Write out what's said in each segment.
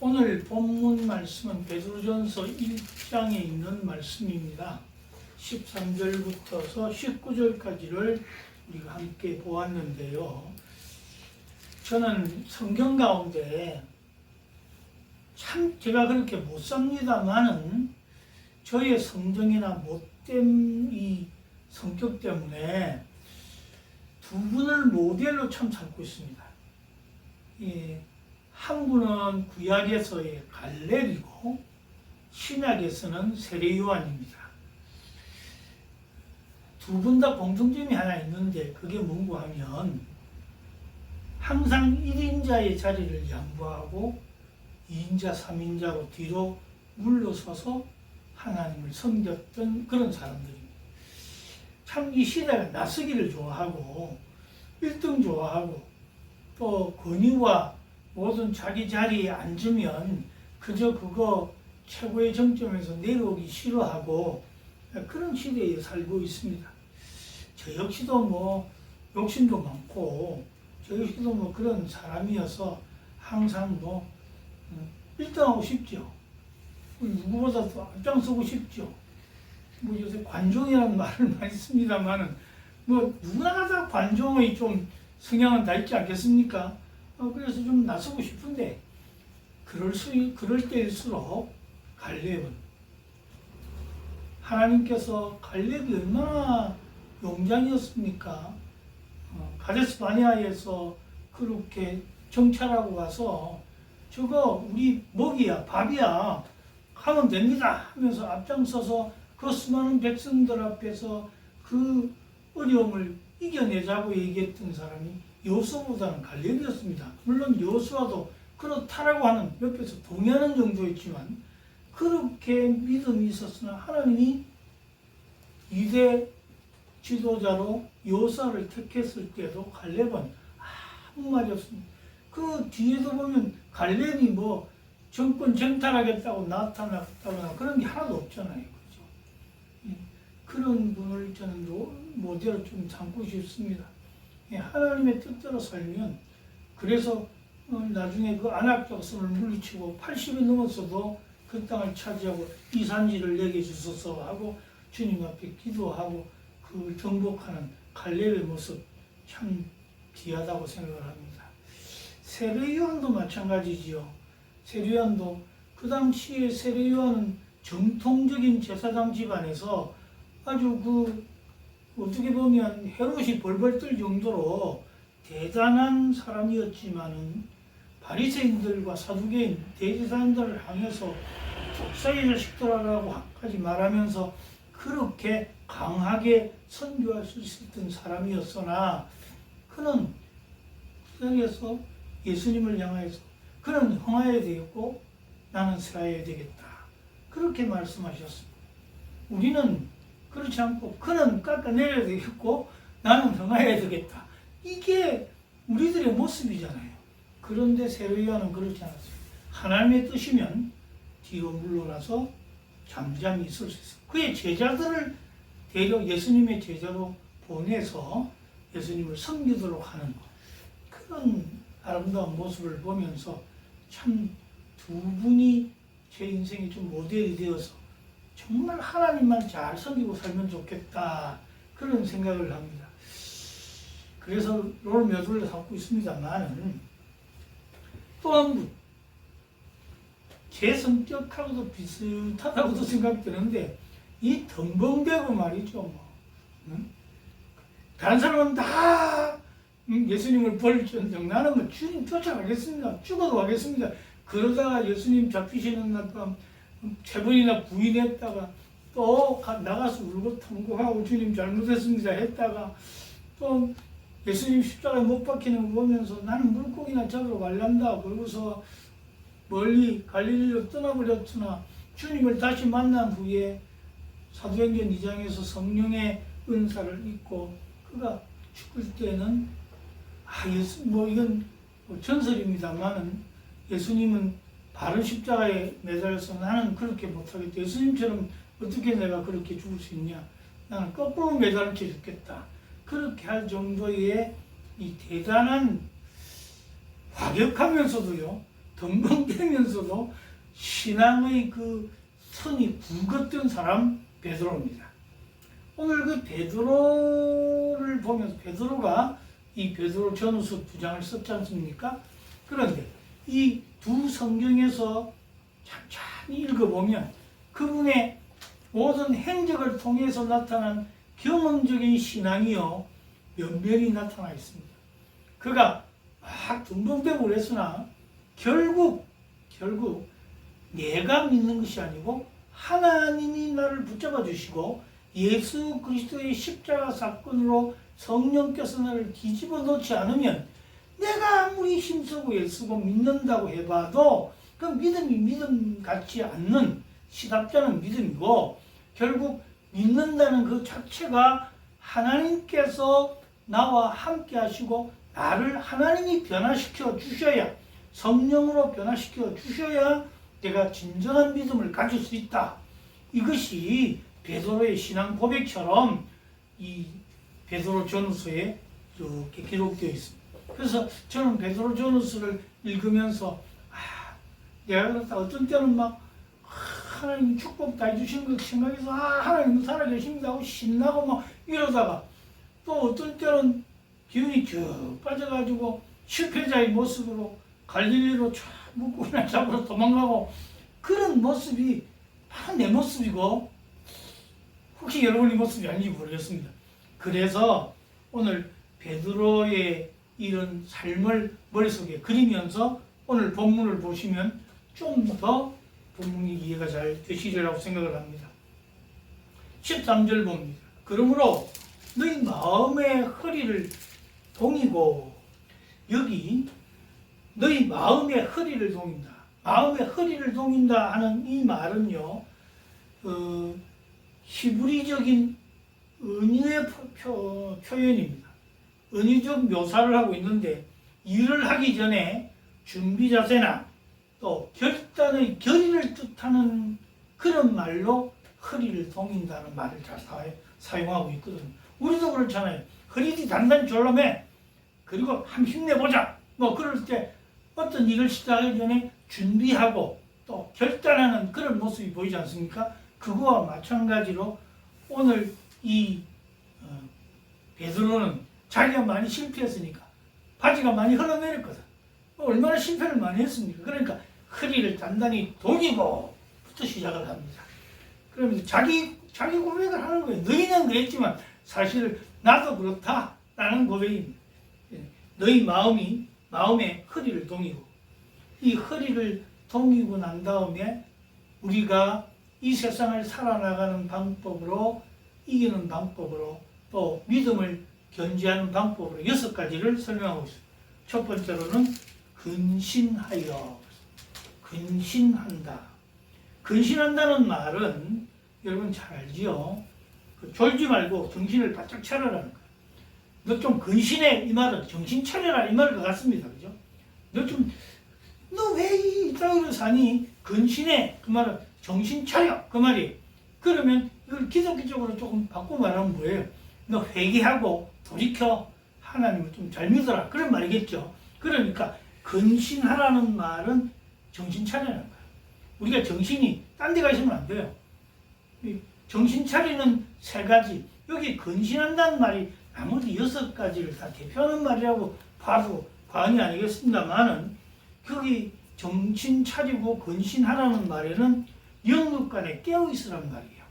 오늘 본문 말씀은 베드로전서 1장에 있는 말씀입니다. 13절부터서 19절까지를 우리가 함께 보았는데요. 저는 성경 가운데 참 제가 그렇게 못 삽니다만은 저의 성정이나 못된 이 성격 때문에 두 분을 모델로 참 삼고 있습니다. 한 분은 구약에서의 갈렙이고 신약에서는 세례 요한입니다. 두 분 다 공통점이 하나 있는데 그게 뭔고 하면 항상 1인자의 자리를 양보하고 2인자, 3인자로 뒤로 물러서서 하나님을 섬겼던 그런 사람들입니다. 참 이 시대가 나서기를 좋아하고 1등 좋아하고 또 권위와 모든 자기 자리에 앉으면 그저 그거 최고의 정점에서 내려오기 싫어하고 그런 시대에 살고 있습니다. 저 역시도 뭐 욕심도 많고 저 역시도 뭐 그런 사람이어서 항상 뭐 1등하고 싶죠. 누구보다도 앞장서고 싶죠. 뭐 요새 관종이라는 말을 많이 씁니다만은 뭐 누구나 다 관종의 좀 성향은 다 있지 않겠습니까? 그래서 좀 나서고 싶은데 그럴 때일수록 갈렙은 하나님께서 갈렙이 얼마나 용장이었습니까? 가데스 바네아에서 그렇게 정찰하고 와서 저거 우리 먹이야 밥이야 가면 됩니다 하면서 앞장서서 그 수많은 백성들 앞에서 그 어려움을 이겨내자고 얘기했던 사람이 여호수아보다는 갈렙이었습니다. 물론 여호수아도 그렇다라고 하는 옆에서 동의하는 정도였지만 그렇게 믿음이 있었으나 하나님이 2대 지도자로 여호수아를 택했을 때도 갈렙은 아무 말이 없습니다. 그 뒤에도 보면 갈렙이 뭐 정권 쟁탈하겠다고 나타났다거나 그런 게 하나도 없잖아요. 그렇죠? 그런 분을 저는 모델로 좀 삼고 싶습니다. 하나님의 뜻대로 살면 그래서 나중에 그 안악 백성을 물리치고 80이 넘었어도 그 땅을 차지하고 이 산지를 내게 주소서 하고 주님 앞에 기도하고 그 정복하는 갈렙의 모습 참 귀하다고 생각을 합니다. 세례 요한도 마찬가지지요. 세례 요한도 그 당시에 세례 요한은 정통적인 제사장 집안에서 아주 어떻게 보면 헤롯이 벌벌 떨 정도로 대단한 사람이었지만은 바리새인들과 사두개인 대제사장들을 향해서 독사의 자식들아라고까지 말하면서 그렇게 강하게 선교할 수 있었던 사람이었으나 그는 세상에서 예수님을 향하여서 그는 흥하여야 되겠고 나는 쇠하여야 되겠다 그렇게 말씀하셨습니다. 우리는 그렇지 않고 그는 깎아내려야 되겠고 나는 흥하여야 되겠다. 이게 우리들의 모습이잖아요. 그런데 세례 요한은 그렇지 않았어요. 하나님의 뜻이면 뒤로 물러나서 잠잠히 있을 수 있어요. 그의 제자들을 예수님의 제자로 보내서 예수님을 섬기도록 하는 그런 아름다운 모습을 보면서 참 두 분이 제 인생에 좀 모델이 되어서 정말 하나님만 잘 섬기고 살면 좋겠다 그런 생각을 합니다. 그래서 롤 모델로 삼고 있습니다만 또 한 분 제 성격하고도 비슷하다고도 생각되는데 이 덤벙대고 말이죠. 뭐. 다른 사람은 다 예수님을 버릴지언정 나는 뭐 주님 쫓아가겠습니다. 죽어도 가겠습니다. 그러다가 예수님 잡히시는 날 밤 세 번이나 부인했다가 또 나가서 울고 통곡하고 주님 잘못했습니다 했다가 또 예수님 십자가에 못 박히는 거 보면서 나는 물고기나 잡으러 갈란다 그러고서 멀리 갈릴리로 떠나버렸으나 주님을 다시 만난 후에 사도행전 2장에서 성령의 은사를 입고 그가 죽을 때는 이건 전설입니다만은 예수님은 바른 십자가에 매달려서 나는 그렇게 못하겠다. 예수님처럼 어떻게 내가 그렇게 죽을 수 있냐. 나는 거꾸로 매달려 죽겠다. 그렇게 할 정도의 이 대단한 과격하면서도요. 덤벙대면서도 신앙의 그 선이 굵었던 사람 베드로입니다. 오늘 그 베드로를 보면서 베드로가 이 베드로 전후서 2장을 썼지 않습니까? 그런데 이 두 성경에서 천천히 읽어보면 그분의 모든 행적을 통해서 나타난 경험적인 신앙이요 면면이 나타나 있습니다. 그가 막 덤벙대고 그랬으나 결국 내가 믿는 것이 아니고 하나님이 나를 붙잡아 주시고 예수 그리스도의 십자가 사건으로 성령께서 나를 뒤집어 놓지 않으면 내가 아무리 힘쓰고 애쓰고 믿는다고 해봐도 그 믿음이 믿음 같지 않는 시답잖은 믿음이고 결국 믿는다는 그 자체가 하나님께서 나와 함께 하시고 나를 하나님이 변화시켜 주셔야 성령으로 변화시켜 주셔야 내가 진정한 믿음을 가질 수 있다. 이것이 베드로의 신앙 고백처럼 이 베드로 전후서에 이렇게 기록되어 있습니다. 그래서 저는 베드로 전후서를 읽으면서 내가 그렇다 어떤 때는 막 하나님 축복 다 해주시는 것 생각해서 하나님 살아계십니다 하고 신나고 막 이러다가 또 어떤 때는 기운이 쭉 빠져가지고 실패자의 모습으로 갈릴리로 쫙 묶고나 잡으러 도망가고 그런 모습이 바로 내 모습이고 혹시 여러분의 모습이 아닌지 모르겠습니다. 그래서 오늘 베드로의 이런 삶을 머릿속에 그리면서 오늘 본문을 보시면 좀 더 본문이 이해가 잘 되시리라고 생각을 합니다. 13절 봅니다. 그러므로 너희 마음의 허리를 동이고 여기 너희 마음의 허리를 동인다. 마음의 허리를 동인다 하는 이 말은요. 히브리적인 은유의 표현입니다. 은유적 묘사를 하고 있는데 일을 하기 전에 준비 자세나 또 결단의 결의를 뜻하는 그런 말로 허리를 동인다는 말을 잘 사용하고 있거든요. 우리도 그렇잖아요. 허리띠 단단히 졸라매 그리고 한번 힘내보자. 뭐 그럴 때 어떤 일을 시작하기 전에 준비하고 또 결단하는 그런 모습이 보이지 않습니까? 그거와 마찬가지로 오늘 이 베드로는 자기가 많이 실패했으니까 바지가 많이 흘러내렸거든. 얼마나 실패를 많이 했습니까? 그러니까 허리를 단단히 동이고부터 시작을 합니다. 그러면서 자기 고백을 하는 거예요. 너희는 그랬지만 사실 나도 그렇다라는 고백입니다. 너희 마음에 허리를 동이고 이 허리를 동이고 난 다음에 우리가 이 세상을 살아나가는 방법으로 이기는 방법으로 또 믿음을 견지하는 방법으로 6가지를 설명하고 있습니다. 첫 번째로는 근신한다. 근신한다는 말은 여러분 잘 알지요? 졸지 말고 정신을 바짝 차려라는 거예요. 너 좀 근신해 이 말은 정신 차려라 이 말인 것 같습니다. 그죠? 너 왜 이 땅으로 사니? 근신해 그 말은 정신 차려 그 말이에요. 그러면 이걸 기독교적으로 조금 바꿔 말하면 뭐예요? 너 회개하고 돌이켜 하나님을 좀 잘 믿어라 그런 말이겠죠. 그러니까 근신하라는 말은 정신 차리는 거예요. 우리가 정신이 딴 데 가시면 안 돼요. 정신 차리는 3가지 여기 근신한다는 말이 나머지 6가지를 다 대표하는 말이라고 봐도 과언이 아니겠습니다만은 여기 정신 차리고 근신하라는 말에는 영육간에 깨어있으란 말이에요.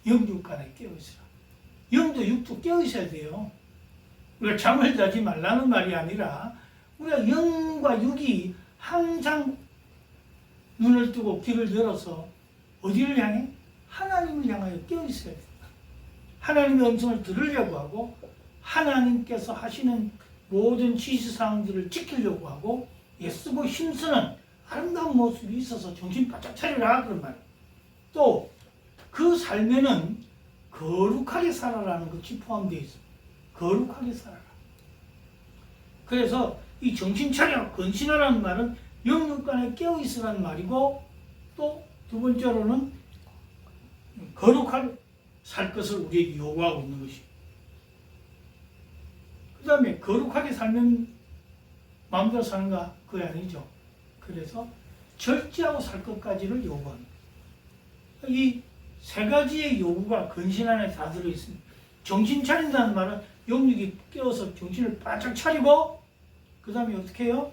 영육간에 깨어있으라. 영도 육도 깨어있어야 돼요. 우리가 잠을 자지 말라는 말이 아니라 우리가 영과 육이 항상 눈을 뜨고 귀를 열어서 어디를 향해? 하나님을 향하여 깨어있어야 된다. 하나님의 음성을 들으려고 하고 하나님께서 하시는 모든 지시사항들을 지키려고 하고 애쓰고 힘쓰는 아름다운 모습이 있어서 정신 바짝 차리라 그런 말이에요. 또 그 삶에는 거룩하게 살아라는 것이 포함되어 있습니다. 거룩하게 살아라. 그래서 이 정신 차려 근신하라는 말은 영육간에 깨어있으라는 말이고 또 두 번째로는 거룩하게 살 것을 우리에게 요구하고 있는 것입니다. 그 다음에 거룩하게 살면 마음대로 사는가? 그게 아니죠. 그래서 절제하고 살 것까지를 요구합니다. 이 세 가지의 요구가 근신 안에 다 들어있습니다. 정신 차린다는 말은 영육이 깨어서 정신을 바짝 차리고 그 다음에 어떻게 해요?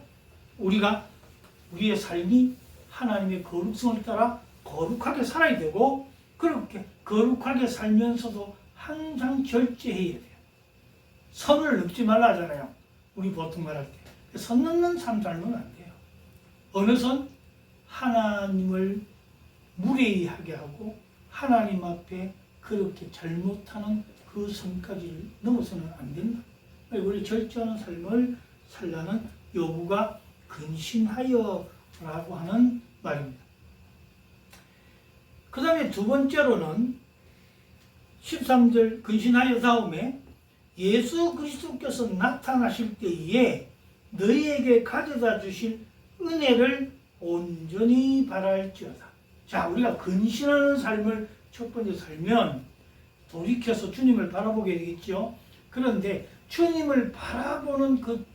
우리의 삶이 하나님의 거룩성을 따라 거룩하게 살아야 되고 그렇게 거룩하게 살면서도 항상 절제해야 돼요. 선을 넘지 말라 하잖아요. 우리 보통 말할 때. 선 넘는 삶 살면 안 돼요. 어느 선? 하나님을 무례히하게 하고 하나님 앞에 그렇게 잘못하는 그 선까지 넘어서는 안 된다. 우리 절제하는 삶을 살라는 요구가 근신하여라고 하는 말입니다. 그 다음에 두 번째로는 13절 근신하여 다음에 예수 그리스도께서 나타나실 때에 너희에게 가져다 주실 은혜를 온전히 바랄지어다. 자, 우리가 근신하는 삶을 첫 번째 살면 돌이켜서 주님을 바라보게 되겠죠. 그런데 주님을 바라보는 그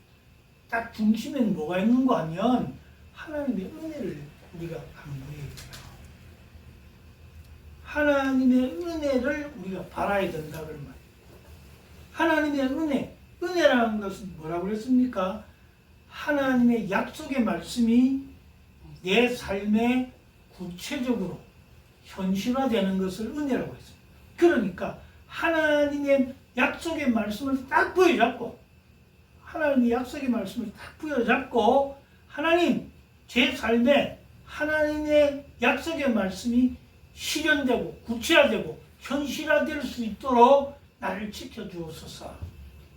딱 중심에는 뭐가 있는가 하면 하나님의 은혜를 우리가 강구해야 돼요. 하나님의 은혜를 우리가 바라야 된다 그런 말이에요. 하나님의 은혜라는 것은 뭐라고 그랬습니까? 하나님의 약속의 말씀이 내 삶에 구체적으로 현실화되는 것을 은혜라고 했습니다. 그러니까 하나님의 약속의 말씀을 딱 부여잡고 하나님의 약속의 말씀을 딱 부여잡고 하나님 제 삶에 하나님의 약속의 말씀이 실현되고 구체화되고 현실화될 수 있도록 나를 지켜주옵소서.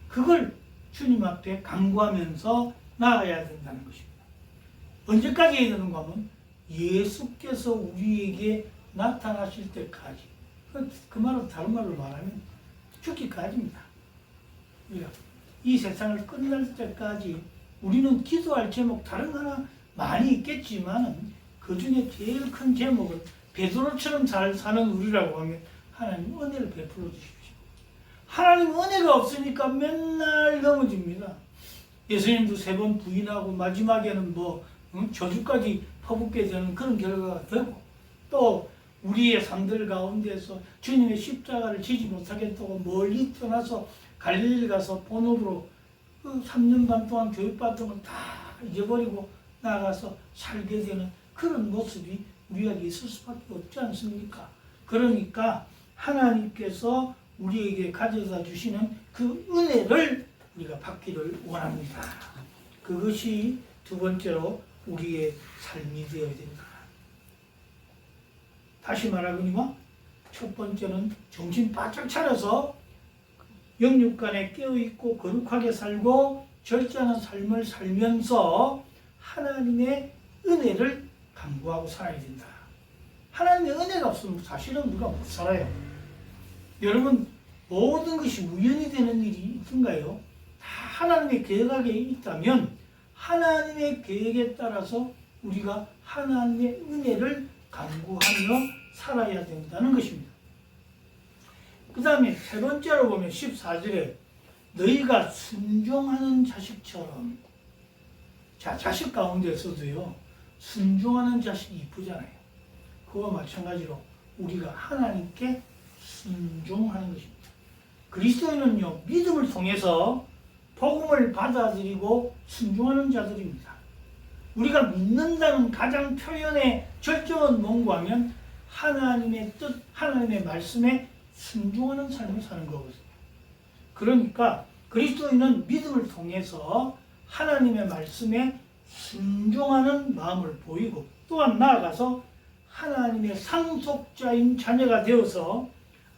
그걸 주님 앞에 간구하면서 나아가야 된다는 것입니다. 언제까지 해야 되는가 하면 예수께서 우리에게 나타나실 때까지. 그 말은 다른 말로 말하면 죽기까지입니다. 이 세상을 끝날 때까지 우리는 기도할 제목 다른 거 하나 많이 있겠지만 그 중에 제일 큰 제목은 베드로처럼 잘 사는 우리라고 하면 하나님 은혜를 베풀어 주십시오. 하나님 은혜가 없으니까 맨날 넘어집니다. 예수님도 3번 부인하고 마지막에는 저주까지 퍼붓게 되는 그런 결과가 되고 또 우리의 삶들 가운데서 주님의 십자가를 지지 못하겠다고 멀리 떠나서 갈릴리 가서 본업으로 그 3년 반 동안 교육받은 걸 다 잊어버리고 나가서 살게 되는 그런 모습이 우리에게 있을 수밖에 없지 않습니까? 그러니까 하나님께서 우리에게 가져다 주시는 그 은혜를 우리가 받기를 원합니다. 그것이 두 번째로 우리의 삶이 되어야 된다. 다시 말하거니와 첫 번째는 정신 바짝 차려서 영육간에 깨어있고 거룩하게 살고 절제하는 삶을 살면서 하나님의 은혜를 간구하고 살아야 된다. 하나님의 은혜가 없으면 사실은 우리가 못 살아요. 여러분 모든 것이 우연히 되는 일이 있던가요? 다 하나님의 계획에 있다면 하나님의 계획에 따라서 우리가 하나님의 은혜를 간구하며 살아야 된다는 것입니다. 그 다음에 세 번째로 보면 14절에 너희가 순종하는 자식처럼. 자, 자식 가운데서도요 순종하는 자식이 이쁘잖아요. 그와 마찬가지로 우리가 하나님께 순종하는 것입니다. 그리스도인은요 믿음을 통해서 복음을 받아들이고 순종하는 자들입니다. 우리가 믿는다는 가장 표현의 절정은 뭔가 하면 하나님의 뜻, 하나님의 말씀에 순종하는 삶을 사는 거거든요. 그러니까 그리스도인은 믿음을 통해서 하나님의 말씀에 순종하는 마음을 보이고 또한 나아가서 하나님의 상속자인 자녀가 되어서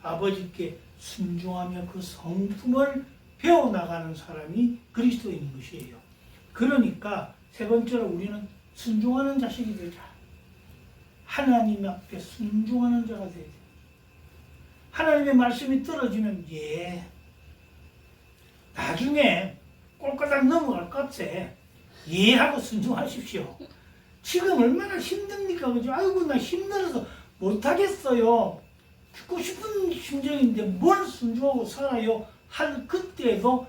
아버지께 순종하며 그 성품을 배워나가는 사람이 그리스도인인 것이에요. 그러니까 세 번째로 우리는 순종하는 자식이 되자. 하나님 앞에 순종하는 자가 되야 돼. 하나님의 말씀이 떨어지면 나중에 꼴까닥 넘어갈 것 같아. 하고 순종하십시오. 지금 얼마나 힘듭니까? 그죠? 아이고 나 힘들어서 못하겠어요. 듣고 싶은 심정인데 뭘 순종하고 살아요? 할 그때도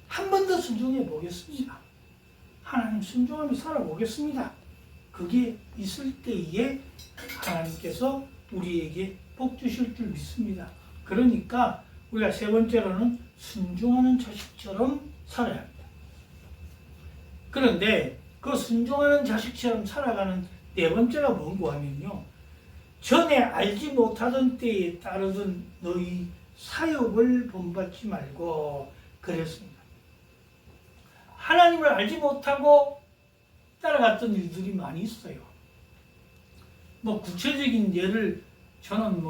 한 번 더 순종해 보겠습니다. 하나님 순종하며 살아보겠습니다. 그게 있을 때에 하나님께서 우리에게 복 주실 줄 믿습니다. 그러니까 우리가 세 번째로는 순종하는 자식처럼 살아야 합니다. 그런데 그 순종하는 자식처럼 살아가는 네 번째가 뭔고 하면요, 전에 알지 못하던 때에 따르던 너희 사욕을 본받지 말고 그랬습니다. 하나님을 알지 못하고 따라갔던 일들이 많이 있어요. 뭐 구체적인 예를 저는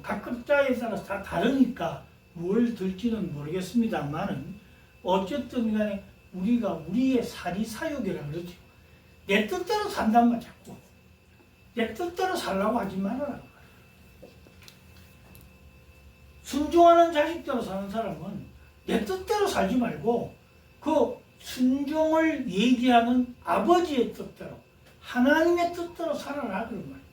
각자에 따라서 다 다르니까 뭘 들지는 모르겠습니다만은 어쨌든 간에 우리가 우리의 사리 사욕이라 그러죠. 내 뜻대로 산단 말 자꾸. 내 뜻대로 살라고 하지 말아라. 순종하는 자식대로 사는 사람은 내 뜻대로 살지 말고 그 순종을 얘기하는 아버지의 뜻대로, 하나님의 뜻대로 살아라 그런 말이에요.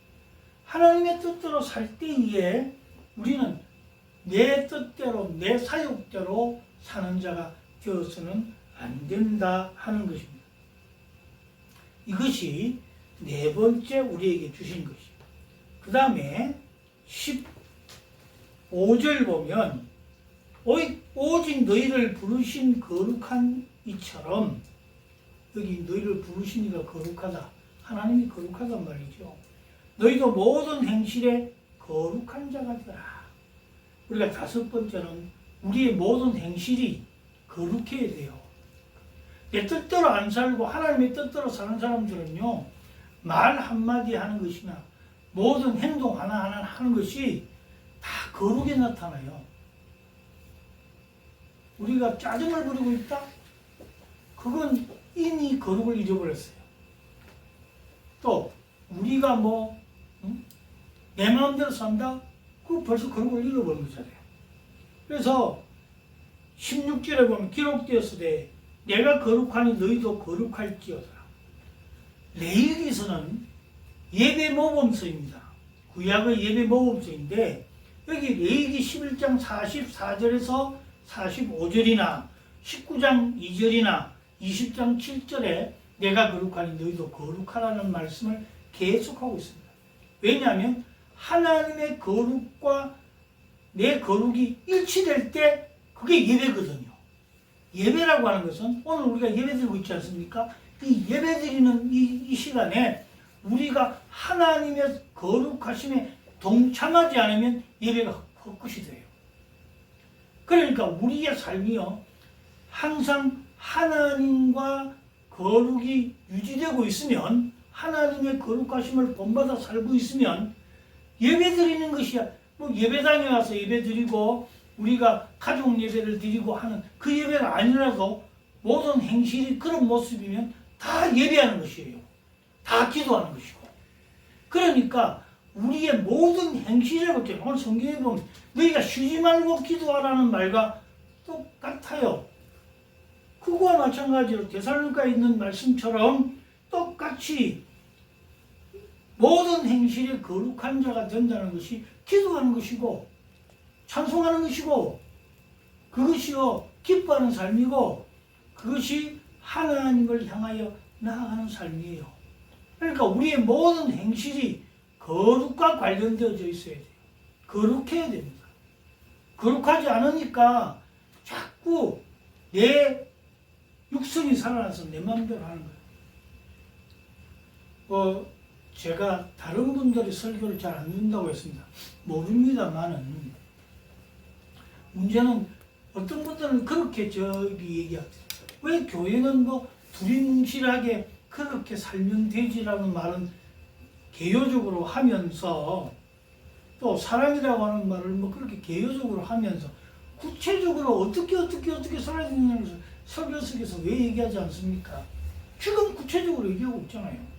하나님의 뜻대로 살 때에 우리는 내 뜻대로 내 사욕대로 사는 자가 되어서는 안 된다 하는 것입니다. 이것이 네 번째 우리에게 주신 것이에요. 그 다음에 15절 보면 오직 너희를 부르신 거룩한 이처럼, 여기 너희를 부르신 이가 거룩하다, 하나님이 거룩하단 말이죠. 너희도 모든 행실에 거룩한 자가 되라. 우리가 다섯 번째는 우리의 모든 행실이 거룩해야 돼요. 내 뜻대로 안 살고 하나님의 뜻대로 사는 사람들은요, 말 한마디 하는 것이나 모든 행동 하나하나 하는 것이 다 거룩에 나타나요. 우리가 짜증을 부리고 있다? 그건 이미 거룩을 잃어버렸어요. 또 우리가 내 마음대로 산다? 그거 벌써 거룩을 잃어버린 거잖아요. 그래서 16절에 보면 기록되었으되 내가 거룩하니 너희도 거룩할지어다. 레위기서는 예배 모범서입니다. 구약의 예배 모범서인데 여기 레위기 11장 44절에서 45절이나 19장 2절이나 20장 7절에 내가 거룩하니 너희도 거룩하라는 말씀을 계속하고 있습니다. 왜냐하면 하나님의 거룩과 내 거룩이 일치될 때 그게 예배거든요. 예배라고 하는 것은 오늘 우리가 예배 드리고 있지 않습니까? 이 예배 드리는 이 시간에 우리가 하나님의 거룩하심에 동참하지 않으면 예배가 헛것이 돼요. 그러니까 우리의 삶이요, 항상 하나님과 거룩이 유지되고 있으면, 하나님의 거룩하심을 본받아 살고 있으면 예배 드리는 것이야. 예배당에 와서 예배 드리고 우리가 가족 예배를 드리고 하는 그 예배가 아니라도 모든 행실이 그런 모습이면 다 예배하는 것이에요. 다 기도하는 것이고. 그러니까 우리의 모든 행실을 볼 때 오늘 성경에 보면 너희가 쉬지 말고 기도하라는 말과 똑같아요. 그거와 마찬가지로 데살로니가에 있는 말씀처럼 똑같이 모든 행실에 거룩한 자가 된다는 것이 기도하는 것이고 찬송하는 것이고 그것이요 기뻐하는 삶이고 그것이 하나님을 향하여 나아가는 삶이에요. 그러니까 우리의 모든 행실이 거룩과 관련되어져 있어야 돼요. 거룩해야 됩니다. 거룩하지 않으니까 자꾸 내 육성이 살아나서 내 마음대로 하는 거예요. 제가 다른 분들이 설교를 잘 안 듣는다고 했습니다. 모릅니다만은 문제는 어떤 분들은 그렇게 얘기하죠. 왜 교회는 두리뭉실하게 그렇게 살면 되지라는 말은 개요적으로 하면서 또 사랑이라고 하는 말을 그렇게 개요적으로 하면서 구체적으로 어떻게 살아야 되느냐는 것을 설교 속에서 왜 얘기하지 않습니까? 지금 구체적으로 얘기하고 있잖아요.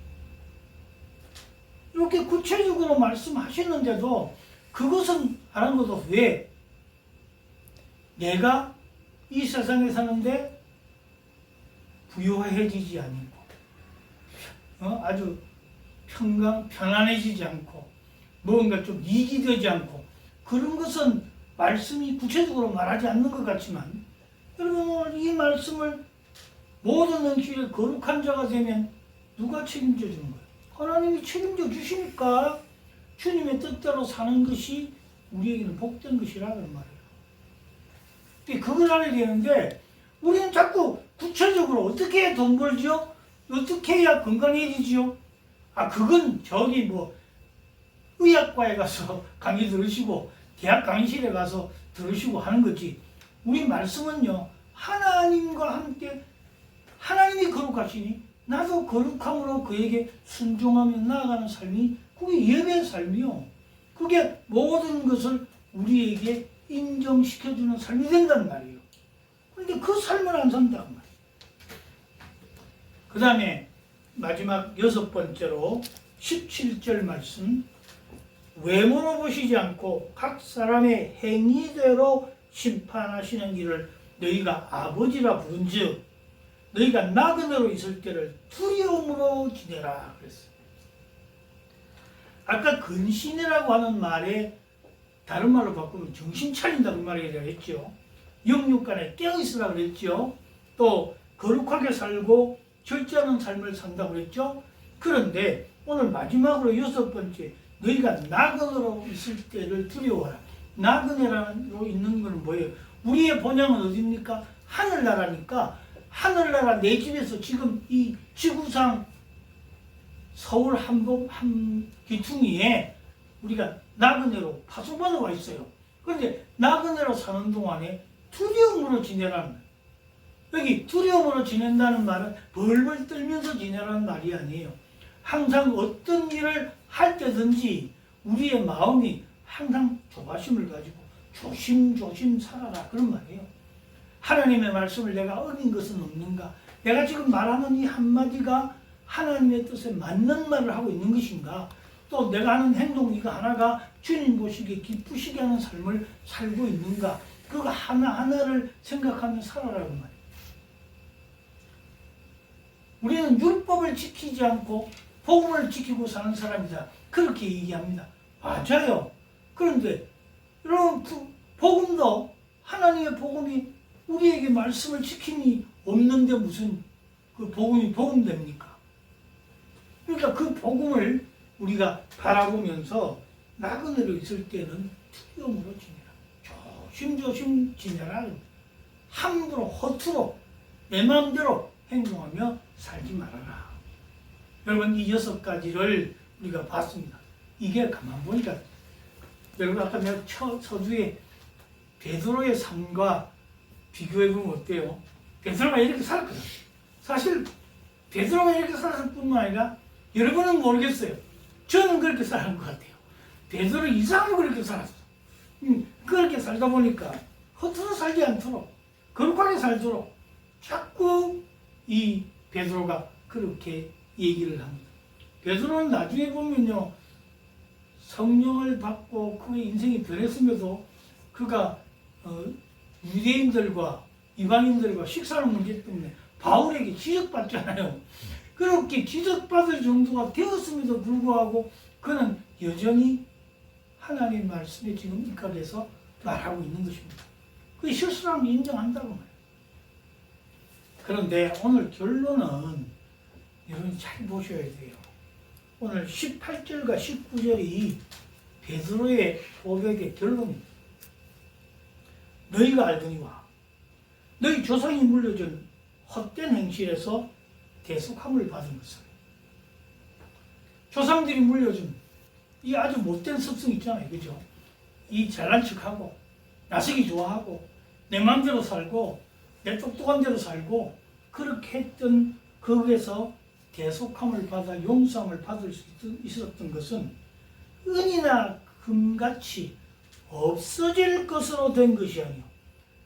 이렇게 구체적으로 말씀하시는데도 그것은 안 한 것도 왜? 내가 이 세상에 사는데 부유해지지 않고 아주 편안해지지 않고 뭔가 좀 이익이 되지 않고 그런 것은 말씀이 구체적으로 말하지 않는 것 같지만 여러분 오늘 이 말씀을 모든 행실에 거룩한 자가 되면 누가 책임져 주는 거예요? 하나님이 책임져 주시니까 주님의 뜻대로 사는 것이 우리에게는 복된 것이라는 말이에요. 그걸 알아야 되는데 우리는 자꾸 구체적으로 어떻게 해야 돈 벌죠? 어떻게 해야 건강해지죠? 그건 저기 의학과에 가서 강의 들으시고 대학 강의실에 가서 들으시고 하는 거지. 우리 말씀은요, 하나님과 함께 하나님이 거룩하시니 나도 거룩함으로 그에게 순종하며 나아가는 삶이 그게 예배의 삶이요. 그게 모든 것을 우리에게 인정시켜주는 삶이 된단 말이에요. 그런데 그 삶을 안 산단 말이에요. 그 다음에 마지막 6번째로 17절 말씀, 외모로 보시지 않고 각 사람의 행위대로 심판하시는 이를 너희가 아버지라 부른즉 너희가 나그네로 있을 때를 두려움으로 지내라 그랬어요. 아까 근신이라고 하는 말에 다른 말로 바꾸면 정신 차린다는 말이라 했죠. 영육간에 깨어있으라 그랬죠. 또 거룩하게 살고 절제하는 삶을 산다고 그랬죠. 그런데 오늘 마지막으로 6번째, 너희가 나그네로 있을 때를 두려워하라. 나그네로 있는 것은 뭐예요? 우리의 본향은 어디입니까? 하늘나라니까 하늘나라 내 집에서 지금 이 지구상 서울 한 귀퉁이에 우리가 나그네로 파송받아 와 있어요. 그런데 나그네로 사는 동안에 두려움으로 지내라는 거예요. 여기 두려움으로 지낸다는 말은 벌벌 떨면서 지내라는 말이 아니에요. 항상 어떤 일을 할 때든지 우리의 마음이 항상 조바심을 가지고 조심조심 살아라 그런 말이에요. 하나님의 말씀을 내가 어긴 것은 없는가? 내가 지금 말하는 이 한마디가 하나님의 뜻에 맞는 말을 하고 있는 것인가? 또 내가 하는 행동 이거 하나가 주님 보시기에 기쁘시게 하는 삶을 살고 있는가? 그거 하나하나를 생각하며 살아라는 말이에요. 우리는 율법을 지키지 않고 복음을 지키고 사는 사람이다. 그렇게 얘기합니다. 맞아요. 그런데 여러분 복음도 하나님의 복음이 우리에게 말씀을 지킴이 없는데 무슨 그 복음이 복음됩니까? 그러니까 그 복음을 우리가 바라보면서 나그네로 있을 때는 두려움으로 지내라. 조심조심 지내라. 함부로 허투루 내 마음대로 행동하며 살지 말아라. 여러분 이 6가지를 우리가 봤습니다. 이게 가만 보니까 여러분 아까 내가 서두에 베드로의 삶과 비교해보면 어때요? 베드로가 이렇게 살았거든. 사실 베드로가 이렇게 살았을 뿐만 아니라 여러분은 모르겠어요. 저는 그렇게 사는 것 같아요. 베드로 이상으로 그렇게 살았어. 그렇게 살다 보니까 허투루 살지 않도록 거룩하게 살도록 자꾸 이 베드로가 그렇게 얘기를 합니다. 베드로는 나중에 보면요, 성령을 받고 그의 인생이 변했음에도 그가 유대인들과 이방인들과 식사하는 문제 때문에 바울에게 지적받잖아요. 그렇게 지적받을 정도가 되었음에도 불구하고 그는 여전히 하나님의 말씀에 지금 입각해서 말하고 있는 것입니다. 그 실수라면 인정한다고 말해요. 그런데 오늘 결론은 여러분 잘 보셔야 돼요. 오늘 18절과 19절이 베드로의 고백의 결론입니다. 너희가 알거니와 너희 조상이 물려준 헛된 행실에서 대속함을 받은 것을. 조상들이 물려준 이 아주 못된 습성 있잖아요. 그죠? 이 잘난 척하고 나서기 좋아하고 내 마음대로 살고 내 똑똑한 대로 살고 그렇게 했던 거기에서 대속함을 받아 용서함을 받을 수 있었던 것은 은이나 금같이 없어질 것으로 된 것이 아니요.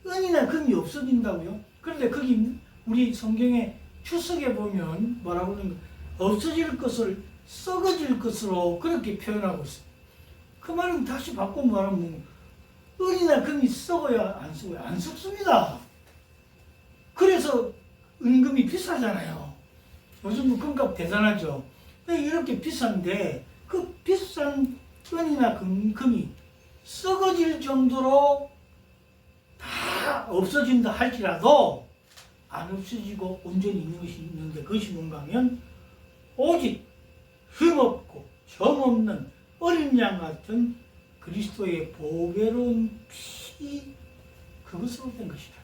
은이나 금이 없어진다고요? 그런데 거기 우리 성경의 추석에 보면 뭐라고 하는 없어질 것을 썩어질 것으로 그렇게 표현하고 있어요. 그 말은 다시 바꿔 말하면 은이나 금이 썩어야 안 썩어요? 안 썩습니다. 그래서 은금이 비싸잖아요. 요즘 금값 대단하죠. 이렇게 비싼데 그 비싼 은이나 금이 썩어질 정도로 다 없어진다 할지라도 안 없어지고 온전히 있는 것이 있는데 그것이 뭔가 하면 오직 흠없고 점없는 어린 양 같은 그리스도의 보배로운 피, 그것으로 된 것이다.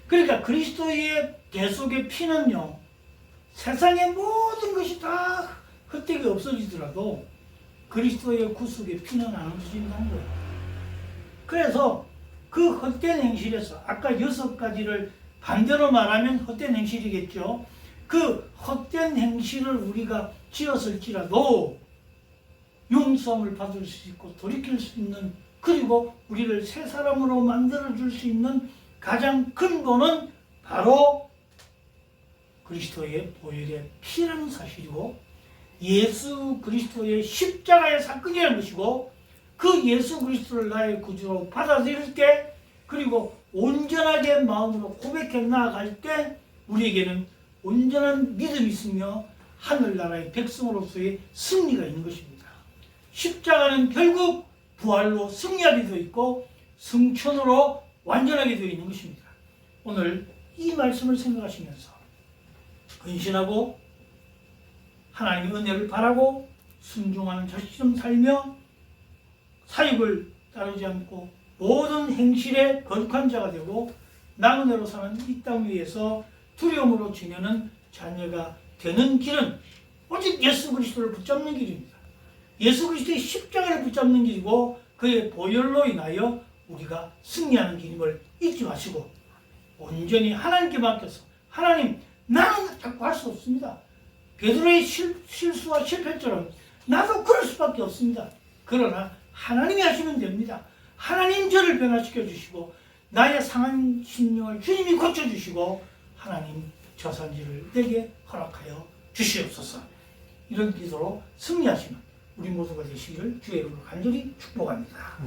그러니까 그리스도의 대속의 피는요, 세상의 모든 것이 다 헛되게 없어지더라도 그리스도의 구속의 피는 안 없어진다는 거예요. 그래서 그 헛된 행실에서 아까 6가지를 반대로 말하면 헛된 행실이겠죠. 그 헛된 행실을 우리가 지었을지라도 용서함을 받을 수 있고 돌이킬 수 있는, 그리고 우리를 새 사람으로 만들어줄 수 있는 가장 근본은 바로 그리스도의 보혈의 피라는 사실이고 예수 그리스도의 십자가의 사건이라는 것이고, 그 예수 그리스도를 나의 구주로 받아들일 때, 그리고 온전하게 마음으로 고백해 나아갈 때 우리에게는 온전한 믿음이 있으며 하늘나라의 백성으로서의 승리가 있는 것입니다. 십자가는 결국 부활로 승리하게 되어 있고 승천으로 완전하게 되어 있는 것입니다. 오늘 이 말씀을 생각하시면서 헌신하고 하나님의 은혜를 바라고 순종하는 자식처럼 살며 사육을 따르지 않고 모든 행실에 거룩한 자가 되고 나그네로 사는 이 땅 위에서 두려움으로 지내는 자녀가 되는 길은 오직 예수 그리스도를 붙잡는 길입니다. 예수 그리스도의 십자가를 붙잡는 길이고 그의 보혈로 인하여 우리가 승리하는 길임을 잊지 마시고 온전히 하나님께 맡겨서, 하나님, 나는 자꾸 할 수 없습니다. 베드로의 실수와 실패처럼 나도 그럴 수밖에 없습니다. 그러나 하나님이 하시면 됩니다. 하나님 저를 변화시켜 주시고 나의 상한 심령을 주님이 고쳐주시고 하나님 저산지를 내게 허락하여 주시옵소서. 이런 기도로 승리하시는 우리 모두가 되시기를 주의 이름으로 간절히 축복합니다.